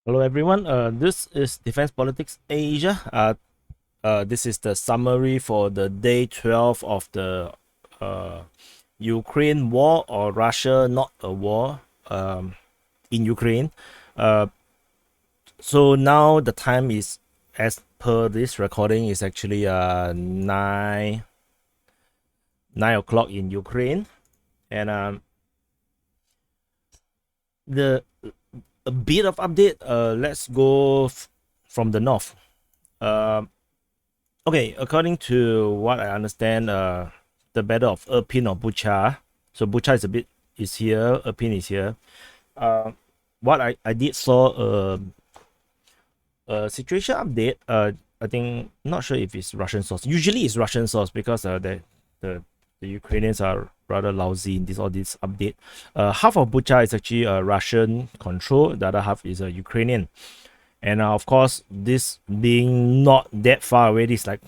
Hello everyone, this is Defense Politics Asia. This is the summary for the day 12 of the uh, Ukraine war, or Russia not a war, in Ukraine. Uh, so now the time is, as per this recording, is actually 9 o'clock in Ukraine. And the a bit of update, let's go from the north. Okay, according to what I understand, the battle of Irpin or Bucha. So Bucha is here, Irpin is here. What I did saw a situation update. I think, not sure if it's Russian source. Usually it's Russian source because the Ukrainians are rather lousy in all this update. Half of Bucha is actually Russian control. The other half is Ukrainian. And of course, this being not that far away, this like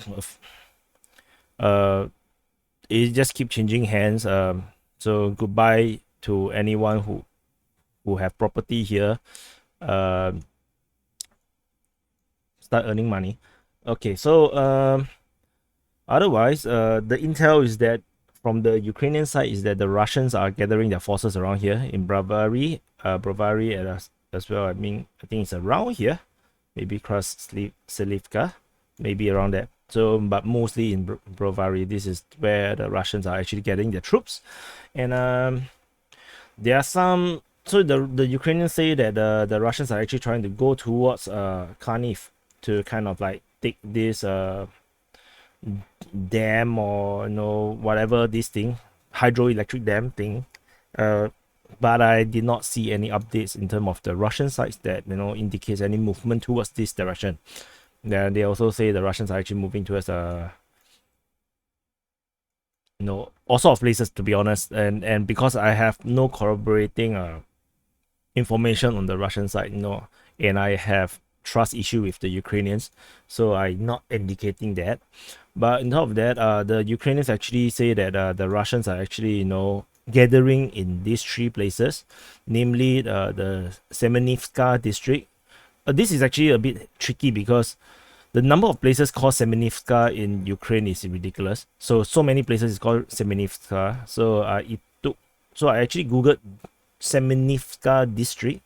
it just keep changing hands. So goodbye to anyone who have property here. Start earning money. Okay, so otherwise, the intel is that from the Ukrainian side is that the Russians are gathering their forces around here in Bravary, as well. I think it's around here, maybe cross Selivka, maybe around that. So, but mostly in Brovary, this is where the Russians are actually getting their troops, and there are some. So the Ukrainians say that the Russians are actually trying to go towards Kharkiv to kind of like take this dam, or whatever this thing, hydroelectric dam thing. But I did not see any updates in terms of the Russian sides that indicates any movement towards this direction. Then they also say the Russians are actually moving towards all sorts of places, to be honest. And because I have no corroborating information on the Russian side, and I have trust issue with the Ukrainians, so I'm not indicating that. But on top of that, the Ukrainians actually say that the Russians are actually gathering in these three places, namely the Semenivka district. This is actually a bit tricky because the number of places called Semenivka in Ukraine is ridiculous. So many places is called Semenivka. So I actually googled Semenivka district,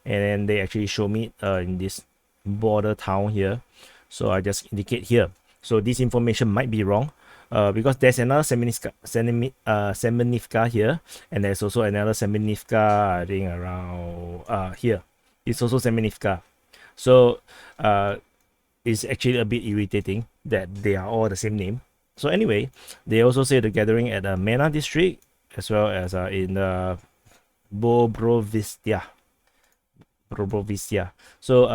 and then they actually show me in this border town here. So I just indicate here. So this information might be wrong, because there's another Semenivka here, and there's also another Semenivka, I think, around here. It's also Semenivka. So it's actually a bit irritating that they are all the same name. So anyway, they also say the gathering at the Mena district, as well as in Bobrovitsia. So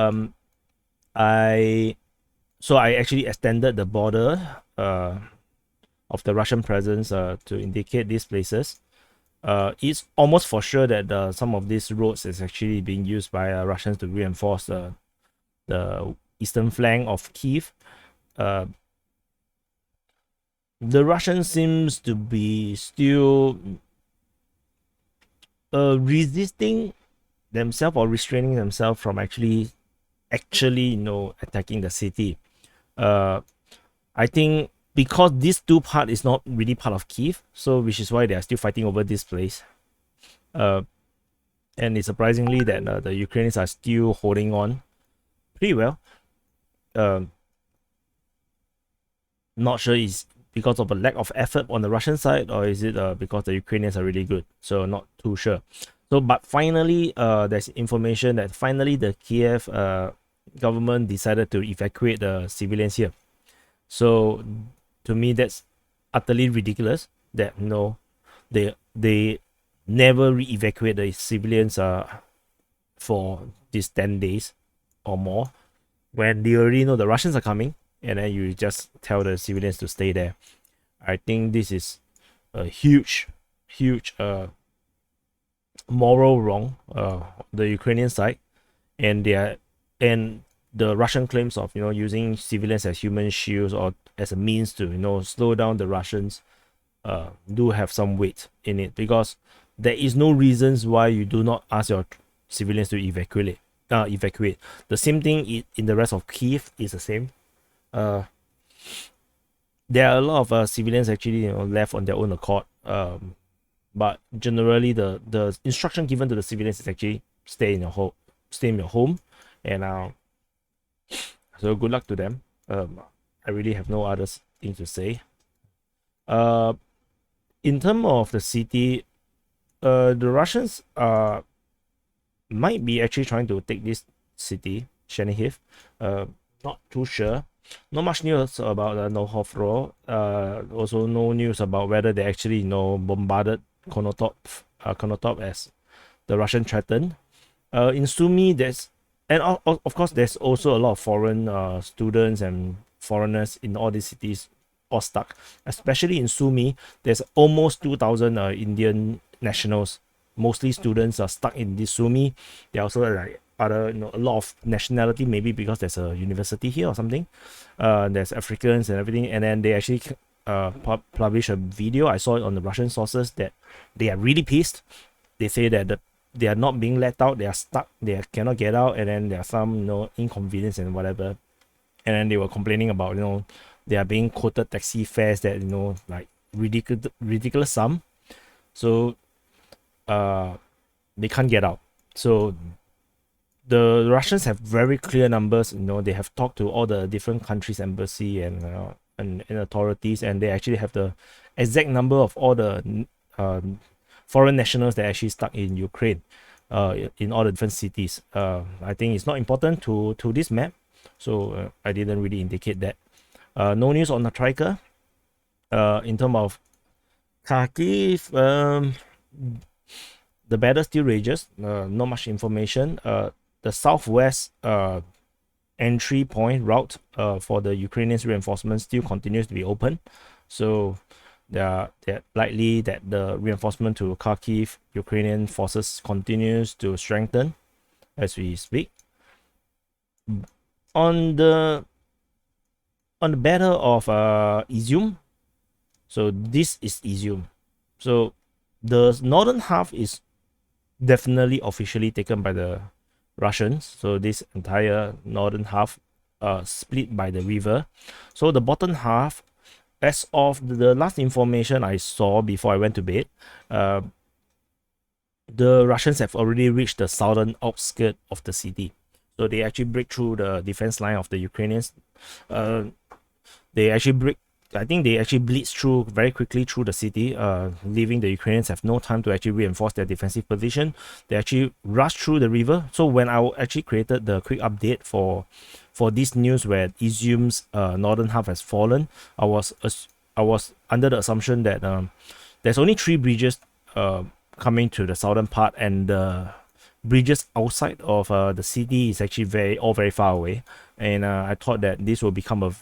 I actually extended the border of the Russian presence to indicate these places. It's almost for sure that some of these roads is actually being used by Russians to reinforce the eastern flank of Kiev. The Russians seems to be still resisting themselves, or restraining themselves from actually attacking the city. I think because these two part is not really part of Kiev, so which is why they are still fighting over this place. And it's surprisingly that the Ukrainians are still holding on pretty well. Not sure is because of a lack of effort on the Russian side, or is it because the Ukrainians are really good? So not too sure. So, but finally, there's information that finally the Kiev government decided to evacuate the civilians here. So, to me, that's utterly ridiculous. That they never re-evacuate the civilians for these 10 days or more, when they already know the Russians are coming, and then you just tell the civilians to stay there. I think this is a huge moral wrong, the Ukrainian side, and the Russian claims of using civilians as human shields or as a means to slow down the Russians do have some weight in it, because there is no reasons why you do not ask your civilians to evacuate evacuate. The same thing in the rest of Kiev is the same. There are a lot of civilians actually left on their own accord. But generally the instruction given to the civilians is actually stay in your home, and so good luck to them. I really have no other thing to say. In terms of the city, the Russians might be actually trying to take this city, Chernihiv. Not too sure. Not much news about Novhorod. Also no news about whether they actually bombarded Konotop as the Russian threatened. In Sumy, of course there's also a lot of foreign students and foreigners in all these cities all stuck. Especially in Sumy, there's almost 2,000 Indian nationals, mostly students, are stuck in this Sumy. There are also like other a lot of nationality, maybe because there's a university here or something. There's Africans and everything, and then they actually publish a video. I saw it on the Russian sources that they are really pissed. They say that they are not being let out, they are stuck, they cannot get out, and then there are some inconvenience and whatever. And then they were complaining about they are being quoted taxi fares that like ridiculous sum, so they can't get out. So the Russians have very clear numbers. They have talked to all the different countries' embassy and authorities, and they actually have the exact number of all the foreign nationals that are actually stuck in Ukraine, in all the different cities. I think it's not important to this map, so I didn't really indicate that. No news on the Trika. In terms of Kharkiv, the battle still rages. Not much information. The southwest entry point route for the Ukrainians reinforcement still continues to be open, so they're likely that the reinforcement to Kharkiv Ukrainian forces continues to strengthen as we speak. On the battle of Izyum, so this is Izyum. So the northern half is definitely officially taken by the Russians. So this entire northern half split by the river. So the bottom half, as of the last information I saw before I went to bed, the Russians have already reached the southern outskirts of the city. So they actually break through the defense line of the Ukrainians. I think they actually blitz through very quickly through the city, leaving the Ukrainians have no time to actually reinforce their defensive position. They actually rush through the river. So when I actually created the quick update for this news where Izyum's northern half has fallen, I was under the assumption that there's only 3 bridges coming to the southern part, and the bridges outside of the city is actually very far away. And I thought that this will become a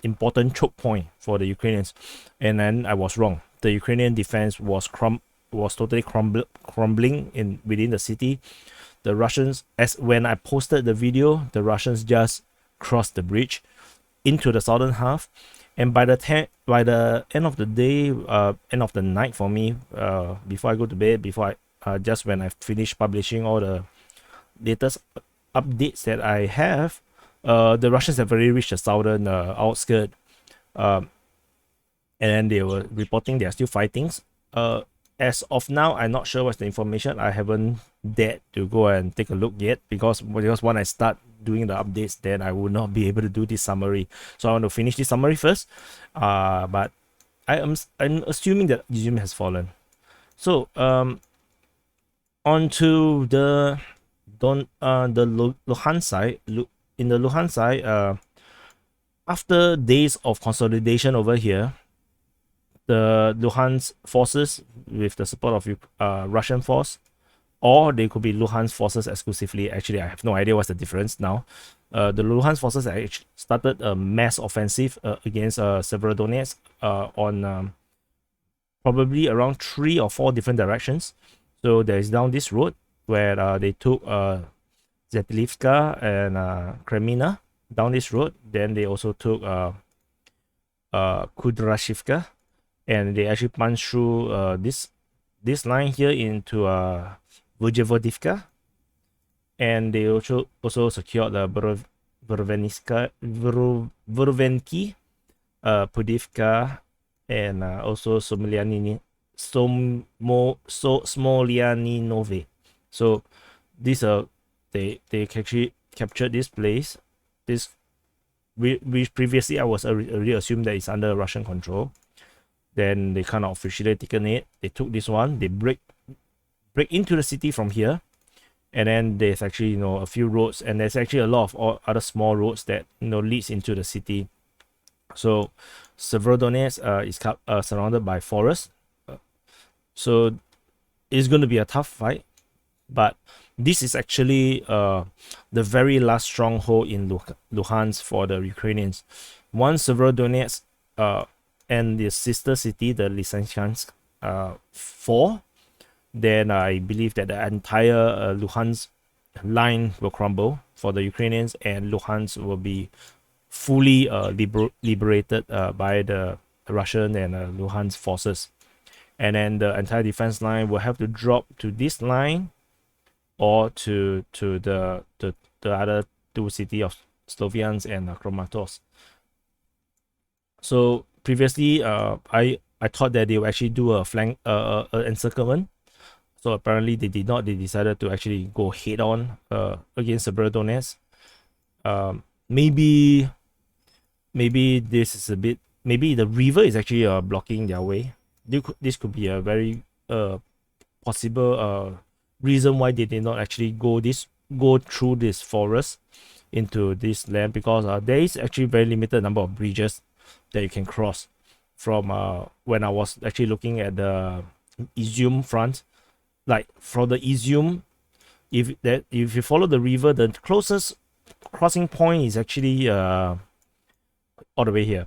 important choke point for the Ukrainians, and then I was wrong. The Ukrainian defense was totally crumbling within the city. The Russians, as when I posted the video, the Russians just crossed the bridge into the southern half, and by the end of the day, end of the night for me, before I go to bed, just when I finish publishing all the latest updates that I have, the Russians have already reached the southern outskirts, and then they were reporting they are still fighting. As of now, I'm not sure what's the information. I haven't dared to go and take a look yet, because when I start doing the updates, then I will not be able to do this summary. So I want to finish this summary first. But I'm assuming that Izyum has fallen. So onto the Luhansk side. In the Luhansk side, after days of consolidation over here, the Luhansk forces, with the support of Russian force, or they could be Luhansk forces exclusively. Actually, I have no idea what's the difference now. The Luhansk forces actually started a mass offensive against Severodonetsk on probably around 3 or 4 different directions. So there is down this road where they took Zetlivka and Kremina down this road. Then they also took Kudrashivka, and they actually punched through this line here into Vojevodivka, and they also secured the Verovenki, Pudivka, and also Smolyaninove. So these are they actually captured this place. This which previously I was already assumed that it's under Russian control. Then they kind of officially taken it. They took this one. They break into the city from here, and then there's actually a few roads, and there's actually a lot of other small roads that leads into the city. So Severodonetsk is surrounded by forests, so it's going to be a tough fight. But this is actually the very last stronghold in Luhansk for the Ukrainians. Once Severodonetsk and the sister city, the Lysychansk, fall, then I believe that the entire Luhansk line will crumble for the Ukrainians, and Luhansk will be fully liberated by the Russian and Luhansk forces. And then the entire defense line will have to drop to this line or to the other two cities of Sloviansk and Kramatorsk. So previously, I thought that they would actually do a flank encirclement. So apparently they did not. They decided to actually go head on against Severodonetsk. Maybe this is a bit. Maybe the river is actually blocking their way. This could be a very possible reason why they did not actually go through this forest into this land, because there is actually very limited number of bridges that you can cross from when I was actually looking at the Izyum front. Like from the Izyum, if you follow the river, the closest crossing point is actually all the way here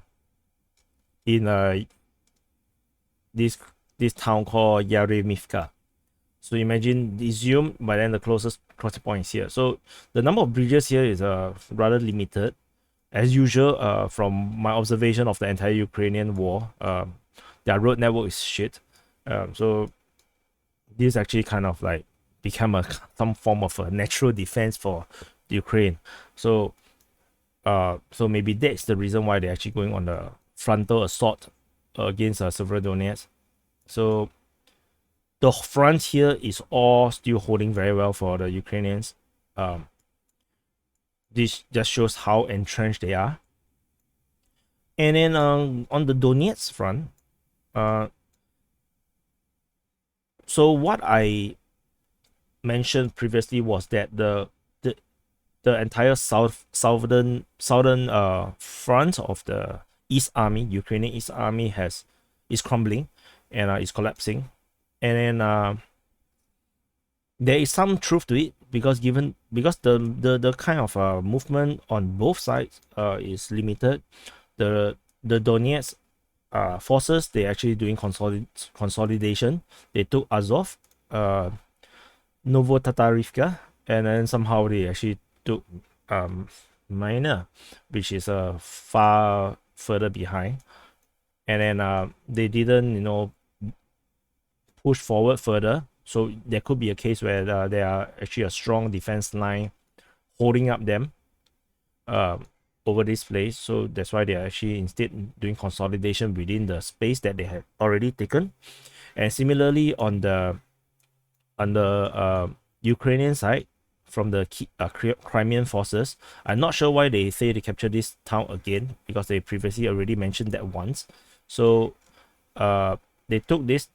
in this town called Yaremivka. So imagine Izyum, but then the closest crossing point is here. So the number of bridges here is rather limited. As usual, from my observation of the entire Ukrainian war, their road network is shit. So this actually kind of like become some form of a natural defense for the Ukraine. So maybe that's the reason why they're actually going on the frontal assault against Severodonetsk. So the front here is all still holding very well for the Ukrainians. This just shows how entrenched they are. And then on the Donetsk front, so what I mentioned previously was that the entire southern front of the East Army, Ukrainian East Army, is crumbling and is collapsing. And then there is some truth to it, because the kind of movement on both sides is limited. The Donetsk forces, they actually doing consolidation. They took Azov, Novotatarivka, and then somehow they actually took Minor, which is far further behind. And then they didn't push forward further. So there could be a case where there are actually a strong defense line holding up them over this place. So that's why they are actually instead doing consolidation within the space that they had already taken. And similarly on the Ukrainian side, from the Crimean forces, I'm not sure why they say they captured this town again, because they previously already mentioned that once. So they took this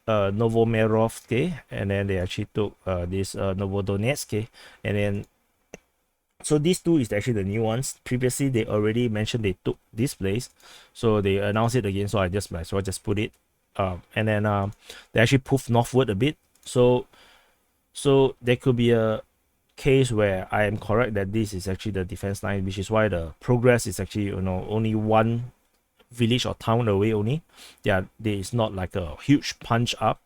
Novomerovsk, and then they actually took this Novodonetsk, and then so these two is actually the new ones. Previously they already mentioned they took this place, so they announced it again, so I just might as well just put it and then they actually moved northward a bit. So there could be a case where I am correct that this is actually the defense line, which is why the progress is actually only one village or town away only. There is not like a huge punch up.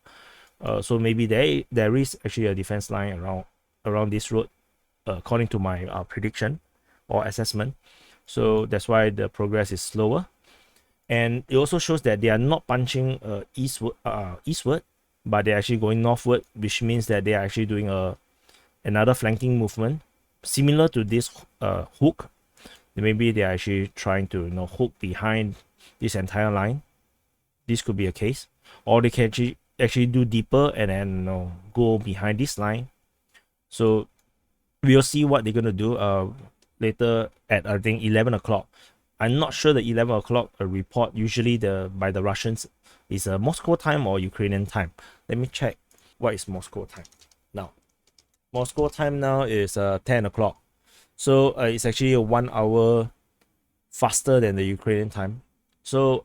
So maybe there is actually a defense line around this road, according to my prediction or assessment. So that's why the progress is slower. And it also shows that they are not punching eastward, but they're actually going northward, which means that they are actually doing a another flanking movement similar to this hook. Maybe they're actually trying to hook behind this entire line. This could be a case, or they can actually do deeper and then go behind this line. So we'll see what they're gonna do later at I think 11 o'clock. I'm not sure the 11 o'clock report usually by the Russians is Moscow time or Ukrainian time. Let me check what is Moscow time now. Moscow time now is 10 o'clock. So it's actually a 1 hour faster than the Ukrainian time. So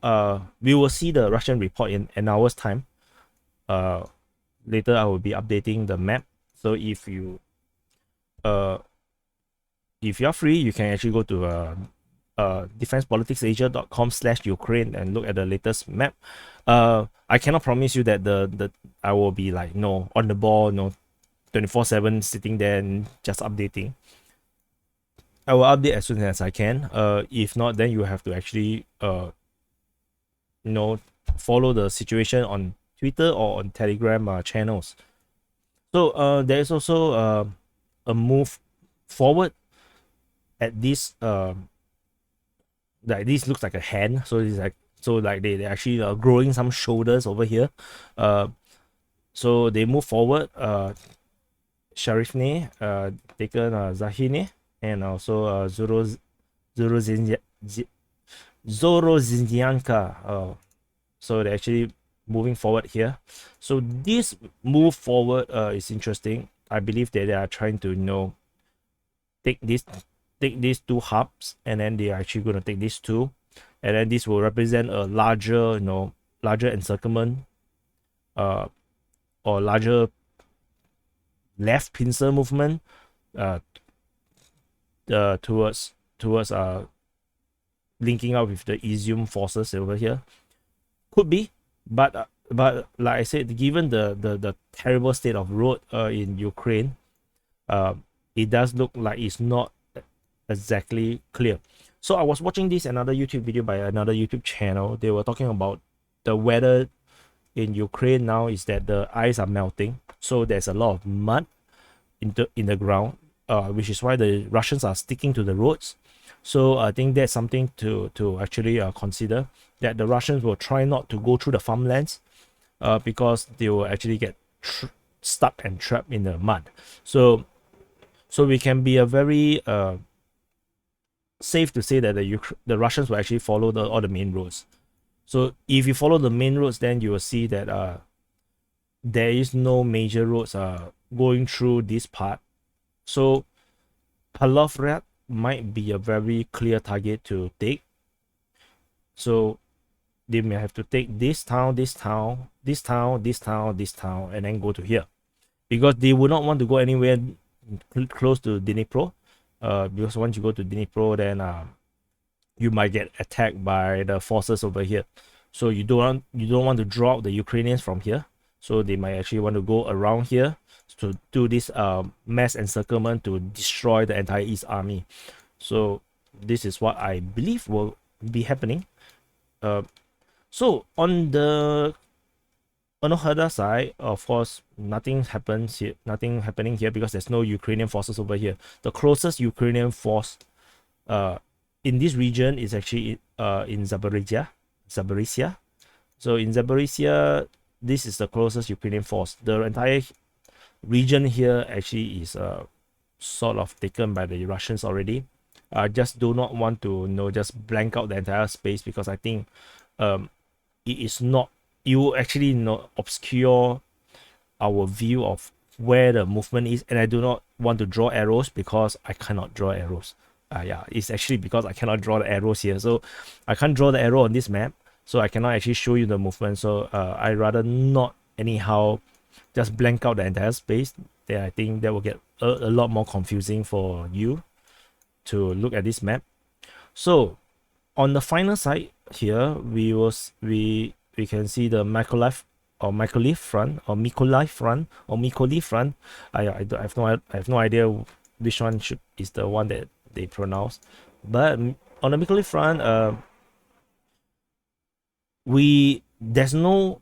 we will see the Russian report in an hour's time. Later I will be updating the map. So if you are free, you can actually go to defensepoliticsasia.com/Ukraine and look at the latest map. I cannot promise you that the I will be like on the ball 24/7 sitting there and just updating. I will update as soon as I can. If not, then you have to actually follow the situation on Twitter or on Telegram channels. So there is also a move forward at this like this looks like a hand, so it's like they actually growing some shoulders over here. So they move forward. Sharifne taken Zahine and also Zorozinyanka. So they're actually moving forward here. So this move forward is interesting. I believe that they are trying to take these two hubs, and then they are actually going to take these two, and then this will represent a larger encirclement or larger left pincer movement towards linking up with the Izyum forces over here. Could be, but like I said, given the terrible state of road in Ukraine, it does look like it's not exactly clear. So I was watching another YouTube video by another YouTube channel. They were talking about the weather in Ukraine now is that the ice are melting, so there's a lot of mud in the ground, which is why the Russians are sticking to the roads. So I think that's something to actually consider, that the Russians will try not to go through the farmlands because they will actually get stuck and trapped in the mud. So we can be a very safe to say that the Russians will actually follow all the main roads. So if you follow the main roads, then you will see that there is no major roads going through this part. So Pavlovgrad might be a very clear target to take. So they may have to take this town, this town, this town, this town, this town, and then go to here, because they would not want to go anywhere close to Dnipro. Because once you go to Dnipro, then you might get attacked by the forces over here. So you don't want to draw out the Ukrainians from here. So they might actually want to go around here to do this mass encirclement to destroy the entire East Army. So this is what I believe will be happening. So on the other side, of course, nothing happening here because there's no Ukrainian forces over here. The closest Ukrainian force in this region is actually in Zaporizhia. So in Zaporizhia, this is the closest Ukrainian force. The entire region here actually is sort of taken by the Russians already. I just do not want to just blank out the entire space, because I think it is not, you will actually obscure our view of where the movement is, and I do not want to draw arrows because I cannot draw arrows. Yeah, it's actually because I cannot draw the arrows here. So I can't draw the arrow on this map, so I cannot actually show you the movement. So I rather not anyhow just blank out the entire space. Then I think that will get a lot more confusing for you to look at this map. So on the final side here, we can see the Mykolaiv front. I have no idea which one is the one that they pronounce. But on the Mykolaiv front, there's no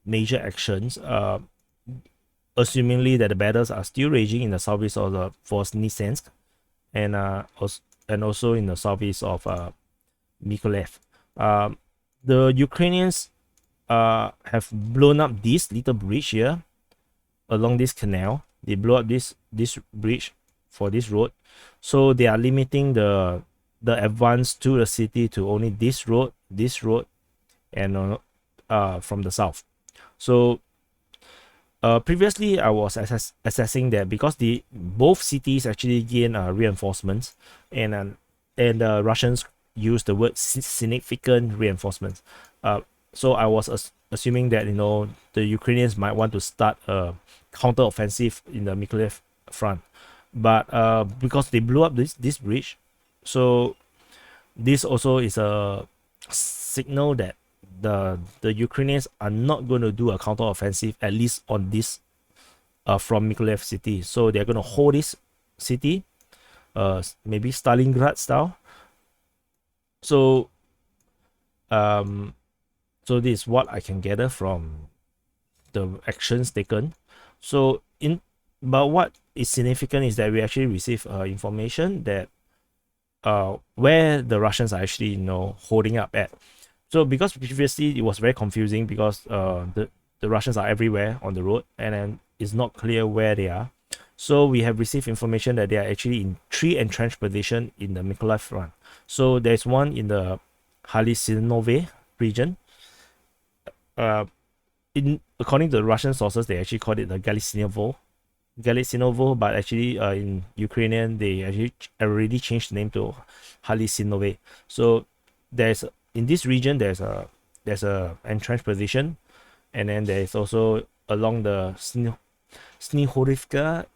major actions. assumingly that the battles are still raging in the southeast of the Voznesensk and also in the southeast of Mykolaiv. The Ukrainians have blown up this little bridge here along this canal. They blew up this bridge for this road, so they are limiting the advance to the city to only this road, and from the south. So previously I was assessing that because the both cities actually gain reinforcements, and the Russians use the word significant reinforcements. So I was assuming that the Ukrainians might want to start a counter-offensive in the Mykolaiv front, but because they blew up this bridge, so this also is a signal that the Ukrainians are not going to do a counter-offensive, at least on this from Mykolaiv city. So they're going to hold this city, maybe Stalingrad style. So so this is what I can gather from the actions taken. But what is significant is that we actually receive information that where the Russians are actually holding up at. So because previously it was very confusing because the Russians are everywhere on the road, and then it's not clear where they are. So we have received information that they are actually in 3 entrenched position in the Mykolaiv front. So there's one in the Halisinove region. According to the Russian sources, they actually called it the Galitsinovo, but actually in Ukrainian they actually already changed the name to Halisinove. So in this region there's a entrenched position, and then there's also along the Snihorivka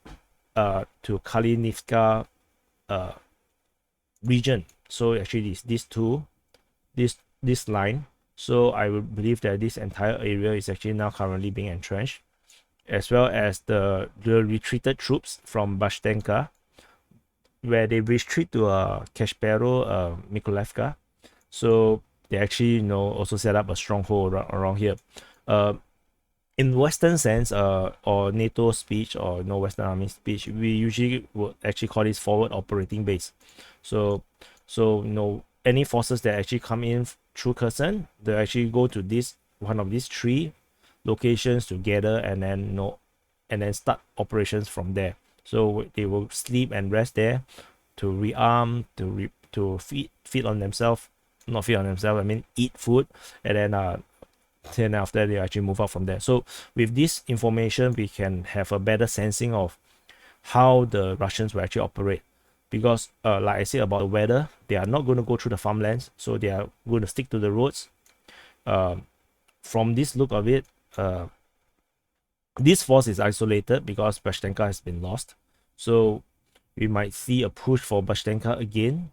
to Kalinivka region. So actually this line. So I would believe that this entire area is actually now currently being entrenched, as well as the retreated troops from Bashtenka, where they retreat to Kashpero, Mykolaivka. So they actually also set up a stronghold around here. In Western sense, or NATO speech, or Western Army speech, we usually would actually call this forward operating base. So any forces that actually come in through Kherson, they actually go to one of these 3 locations together, and then start operations from there. So they will sleep and rest there to rearm, to feed on themselves, not feed on themselves, I mean eat food, and then after they actually move out from there. So with this information, we can have a better sensing of how the Russians will actually operate. Because like I said about the weather, they are not going to go through the farmlands, so they are going to stick to the roads. From this look of it, this force is isolated because Bashtenka has been lost. So we might see a push for Bashtenka again,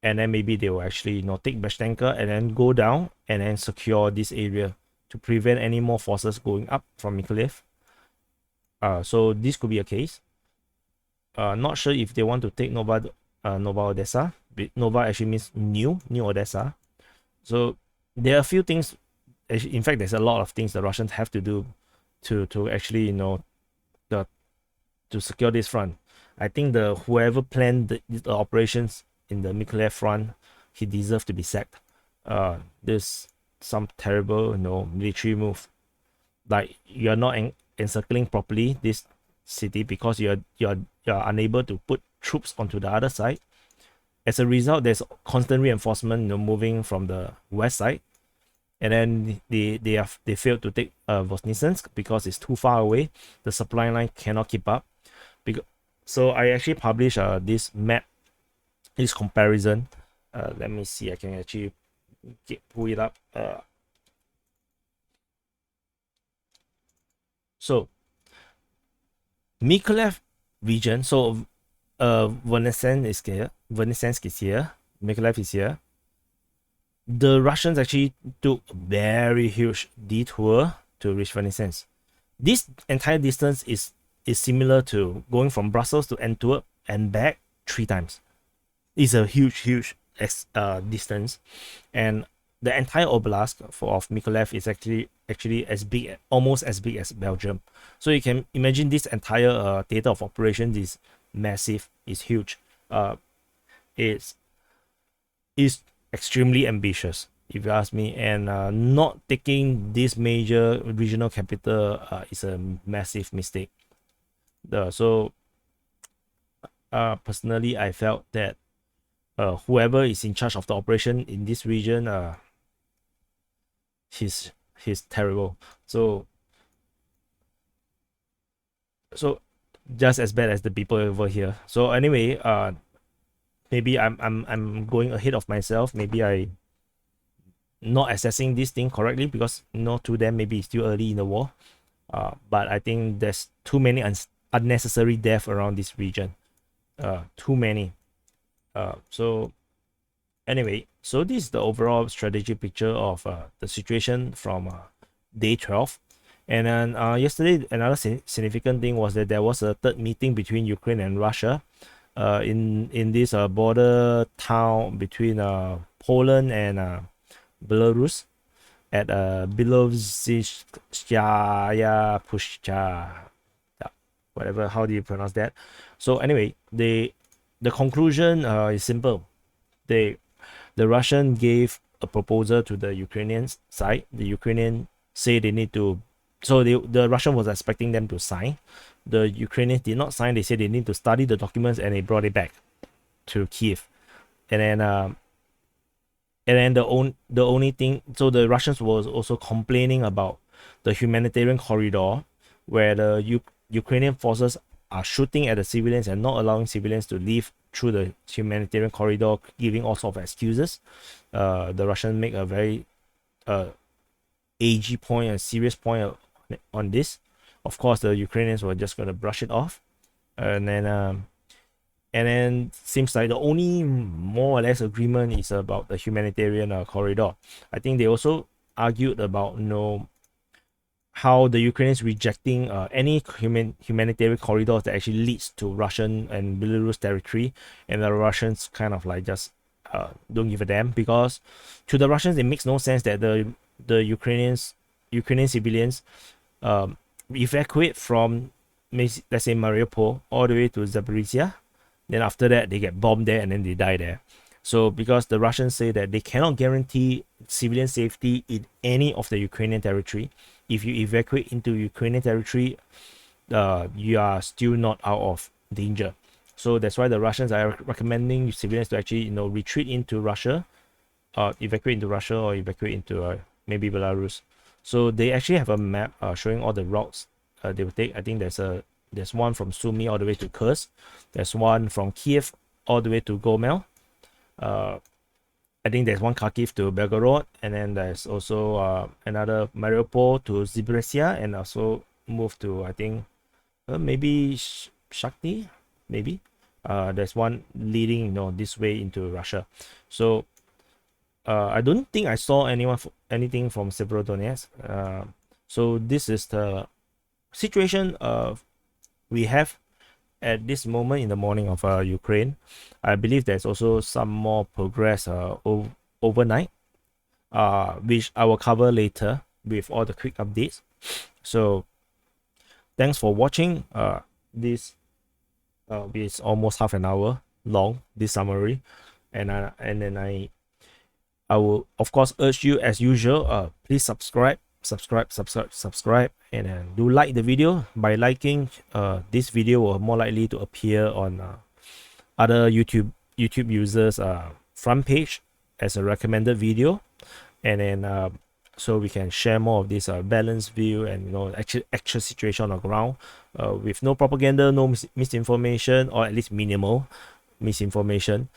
and then maybe they will actually take Bashtenka and then go down and then secure this area to prevent any more forces going up from Mykolaiv. So this could be a case. Not sure if they want to take Nova Odessa. Nova actually means new Odessa. So there are a few things. In fact, there's a lot of things the Russians have to do to actually to secure this front. I think whoever planned the operations in the Mykolaiv front, he deserves to be sacked. There's some terrible military move. Like, you're not encircling properly this city because you're unable to put troops onto the other side. As a result, there's constant reinforcement moving from the west side, and then they failed to take Voznesensk because it's too far away. The supply line cannot keep up. So I actually published this map, this comparison. Let me see, I can actually pull it up. So Mykolaiv region, so Donetsk is here, Mykolaiv is here. The Russians actually took a very huge detour to reach Donetsk. This entire distance is similar to going from Brussels to Antwerp and back 3 times. It's a huge distance, and the entire oblast of Mykolaiv is actually as big, almost as big as Belgium. So you can imagine this entire theater of operations is massive, is huge. It's is extremely ambitious, if you ask me, and not taking this major regional capital is a massive mistake. So personally, I felt that whoever is in charge of the operation in this region, he's terrible. So just as bad as the people over here. So anyway, maybe I'm going ahead of myself. Maybe I not assessing this thing correctly, because to them maybe it's still early in the war. But I think there's too many unnecessary death around this region. Too many. So anyway, so this is the overall strategic picture of the situation from day 12. And then yesterday, another significant thing was that there was a third meeting between Ukraine and Russia in this border town between Poland and Belarus at Bilovzhskaya Pushcha, whatever, how do you pronounce that? So anyway, the conclusion is simple. The Russian gave a proposal to the Ukrainian side. The Ukrainian say they need to, so the Russian was expecting them to sign. The Ukrainians did not sign. They said they need to study the documents, and they brought it back to Kiev. And then the only thing, so the Russians was also complaining about the humanitarian corridor, where the Ukrainian forces are shooting at the civilians and not allowing civilians to leave through the humanitarian corridor, giving all sorts of excuses. The Russians make a very AG point, a serious point on this. Of course, the Ukrainians were just gonna brush it off, and then seems like the only more or less agreement is about the humanitarian corridor. I think they also argued about how the Ukrainians rejecting any humanitarian corridors that actually leads to Russian and Belarus territory, and the Russians kind of like just don't give a damn, because to the Russians it makes no sense that the Ukrainian civilians evacuate from, let's say, Mariupol all the way to Zaporizhia. Then after that they get bombed there and then they die there. So because the Russians say that they cannot guarantee civilian safety in any of the Ukrainian territory. If you evacuate into Ukrainian territory, you are still not out of danger. So that's why the Russians are recommending civilians to actually retreat into Russia, evacuate into Russia, or evacuate into maybe Belarus. So they actually have a map showing all the routes they will take. I think there's one from Sumy all the way to Kursk. There's one from Kiev all the way to Gomel. I think there's one Kharkiv to Belgorod, and then there's also another Mariupol to Zaporizhia, and also move to, I think, maybe Shakti, maybe. There's one leading this way into Russia. So I don't think I saw anything from Severodonetsk. So this is the situation we have at this moment in the morning of Ukraine. I believe there's also some more progress overnight, which I will cover later with all the quick updates. So thanks for watching. This is almost half an hour long, this summary, and then I will of course urge you, as usual, please subscribe, and then do like the video. By liking, this video will more likely to appear on other YouTube users front page as a recommended video, and then so we can share more of this balanced view and actual situation on the ground, with no propaganda, no misinformation, or at least minimal misinformation,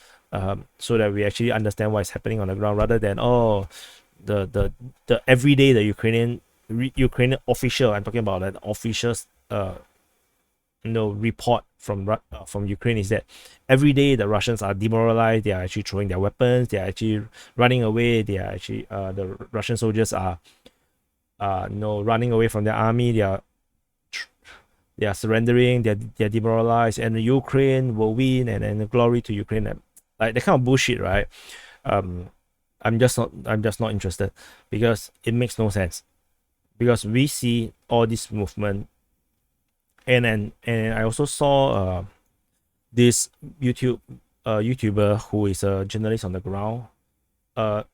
so that we actually understand what is happening on the ground, rather than the everyday the Ukrainian official, I'm talking about the officials report from Ukraine, is that every day the Russians are demoralized. They are actually throwing their weapons, they are actually running away, they are actually the Russian soldiers are running away from their army, they are surrendering, they're demoralized, and the Ukraine will win, and then the glory to Ukraine, like that kind of bullshit, right? I'm just not interested, because it makes no sense. Because we see all this movement, and I also saw this YouTuber who is a journalist on the ground. I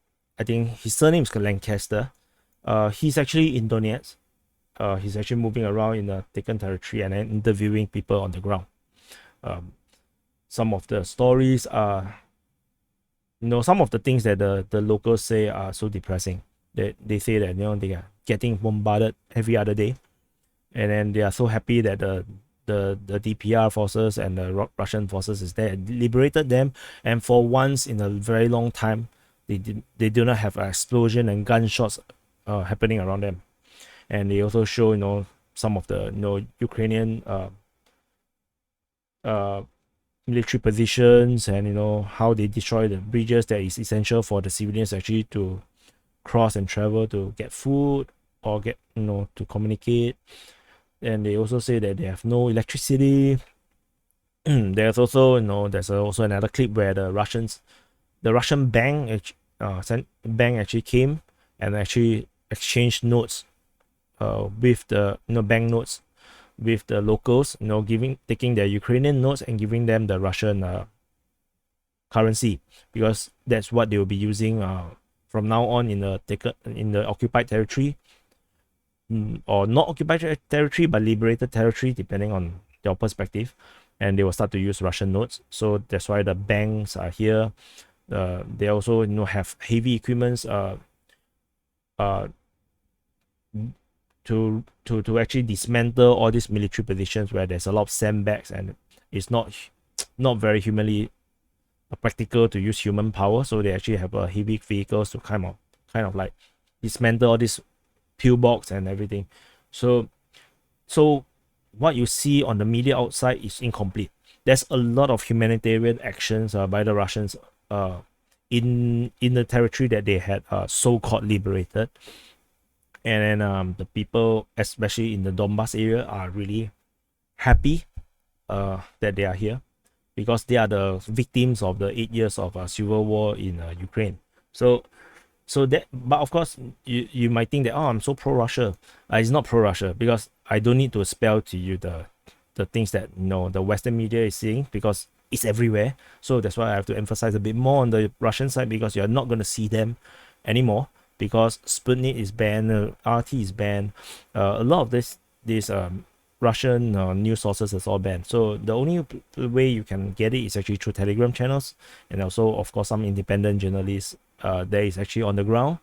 think his surname is Lancaster. He's actually in Donetsk. He's actually moving around in the taken territory and then interviewing people on the ground. Some of the stories are, some of the things that the locals say are so depressing. They say that they are getting bombarded every other day, and then they are so happy that the DPR forces and the Russian forces is there, liberated them, and for once in a very long time, they do not have an explosion and gunshots happening around them. And they also show some of the Ukrainian military positions, and how they destroy the bridges that is essential for the civilians actually to cross and travel to get food or get to communicate. And they also say that they have no electricity. There's also another clip where the Russian bank actually came and actually exchanged notes with the bank notes with the locals, taking their Ukrainian notes and giving them the Russian currency, because that's what they will be using from now on in the occupied territory, or not occupied territory but liberated territory, depending on your perspective. And they will start to use Russian notes. So that's why the banks are here. They also have heavy equipments to actually dismantle all these military positions where there's a lot of sandbags, and it's not very humanly practical to use human power. So they actually have heavy vehicles to kind of like dismantle all these pillbox and everything. So what you see on the media outside is incomplete. There's a lot of humanitarian actions by the Russians in the territory that they had so-called liberated. And then the people, especially in the Donbass area, are really happy that they are here, because they are the victims of the 8 years of civil war in Ukraine. So that, but of course, you might think that, I'm so pro-Russia. It's not pro-Russia, because I don't need to spell to you the things that the Western media is saying, because it's everywhere. So that's why I have to emphasize a bit more on the Russian side, because you're not going to see them anymore, because Sputnik is banned, RT is banned, a lot of these Russian news sources is all banned. So the only way you can get it is actually through Telegram channels, and also of course some independent journalists that is actually on the ground,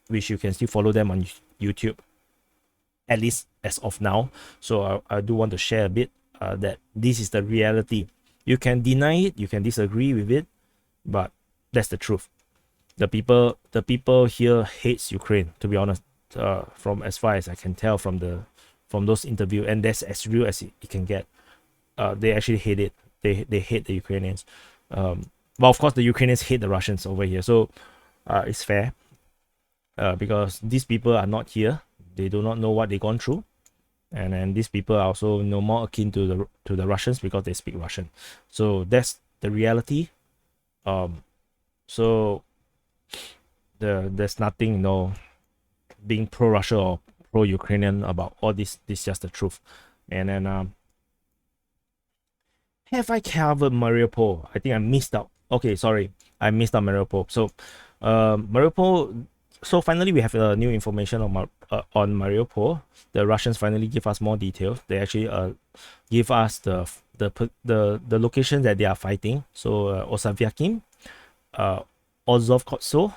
which you can still follow them on YouTube, at least as of now. So I do want to share a bit that this is the reality. You can deny it, you can disagree with it, but that's the truth. The people here hates Ukraine, to be honest, from as far as I can tell from those interviews, and that's as real as it can get. They actually hate it. They hate the Ukrainians. But of course the Ukrainians hate the Russians over here. So it's fair, because these people are not here. They do not know what they've gone through. And then these people are also more akin to the Russians, because they speak Russian. So that's the reality. So there's nothing being pro-Russia or pro-Ukrainian about all this. This is just the truth. And then have I covered Mariupol? I think I missed out. Okay, sorry, I missed out Mariupol. So Mariupol. So finally we have new information on Mariupol. The Russians finally give us more details. They actually give us the location that they are fighting. So Osavyakim, Ozovkotso,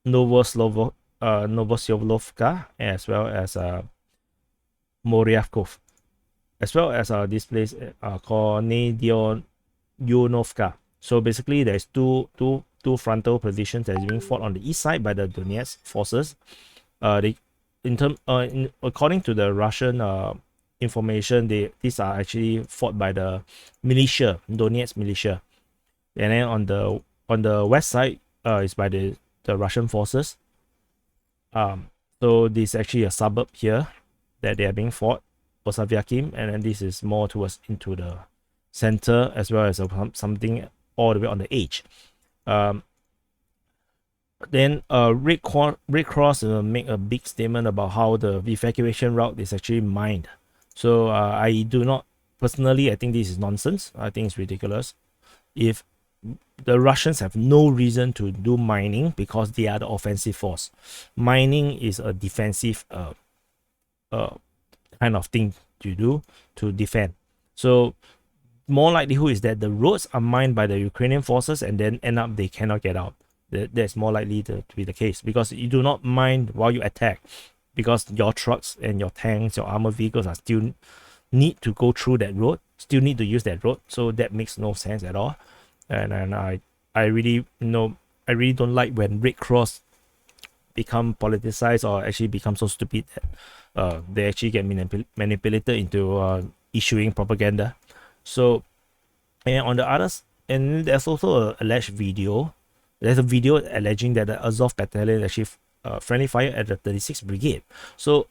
Novoslovka, as well as Moryavkov, as well as this place called Nedyonovka. So basically there's two frontal positions that is being fought on the east side by the Donetsk forces. According to the Russian information, these are actually fought by the militia, Donetsk militia. And then on the west side is by the Russian forces. So this is actually a suburb here that they are being fought, Osavyakim, and then this is more towards into the center, as well as something all the way on the edge. Then Red Cross make a big statement about how the evacuation route is actually mined. So I do not personally. I think this is nonsense. I think it's ridiculous. If the Russians have no reason to do mining because they are the offensive force, mining is a defensive kind of thing to do to defend. So more likelihood is that the roads are mined by the Ukrainian forces and then end up they cannot get out. That's more likely to be the case, because you do not mine while you attack, because your trucks and your tanks, your armored vehicles are still need to go through that road, still need to use that road. So that makes no sense at all. And I really I really don't like when Red Cross become politicized or actually become so stupid that they actually get manipulated into issuing propaganda. So, and on the others, and there's also a alleged video. There's a video alleging that the Azov battalion actually friendly fire at the 36th Brigade. So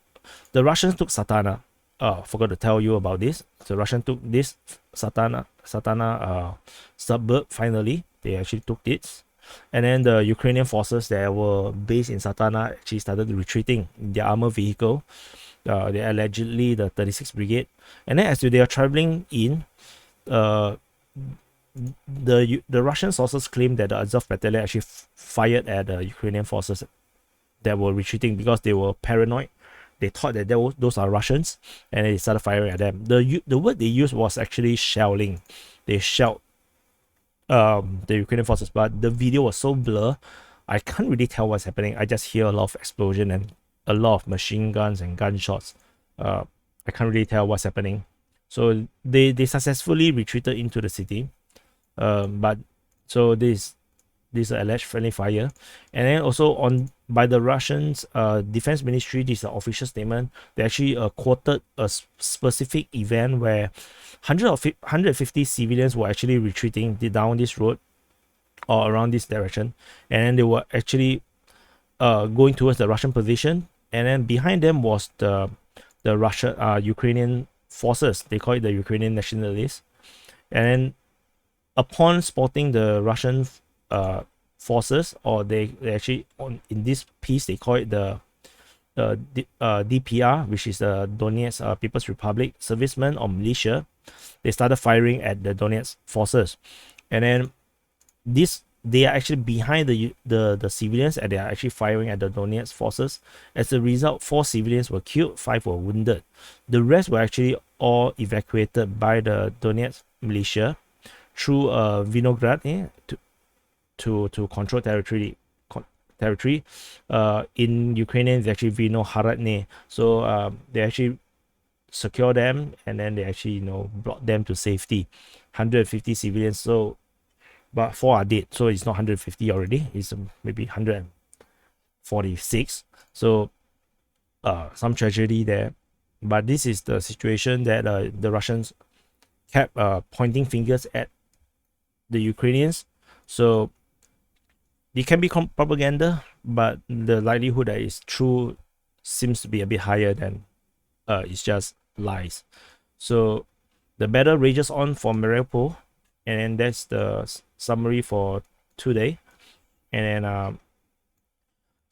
the Russians took Satana. Forgot to tell you about this. The Russians took this Satana suburb. Finally, they actually took it, and then the Ukrainian forces that were based in Satana actually started retreating in their armored vehicle. They allegedly the 36th Brigade, and then as they are traveling in, the Russian sources claim that the Azov battalion actually fired at the Ukrainian forces that were retreating because they were paranoid. They thought that those are Russians, and they started firing at them. The word they used was actually shelling. They shelled the Ukrainian forces, but the video was so blur, I can't really tell what's happening. I just hear a lot of explosion and a lot of machine guns and gunshots. I can't really tell what's happening. So they successfully retreated into the city. But so this alleged friendly fire, and then also on by the Russians defense ministry, this is an official statement. They actually quoted a specific event where 150 civilians were actually retreating down this road or around this direction, and then they were actually going towards the Russian position, and then behind them was the Ukrainian forces. They call it the Ukrainian nationalists, and then upon spotting the Russian forces, or they actually in this piece they call it the DPR, which is the Donetsk People's Republic servicemen or militia. They started firing at the Donetsk forces, and then they are actually behind the civilians, and they are actually firing at the Donetsk forces. As a result, 4 civilians were killed, 5 were wounded. The rest were actually all evacuated by the Donetsk militia through Vinograd to control territory. In Ukrainian, it's actually Vinohradne. So they actually secure them, and then they actually brought them to safety. 150 civilians. So, but 4 are dead. So it's not 150 already. It's maybe 146. So some tragedy there. But this is the situation that the Russians kept pointing fingers at the Ukrainians. So it can be propaganda, but the likelihood that it's true seems to be a bit higher than it's just lies. So the battle rages on for Mariupol, and then that's the summary for today. And then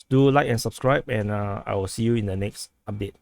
do like and subscribe, and I will see you in the next update.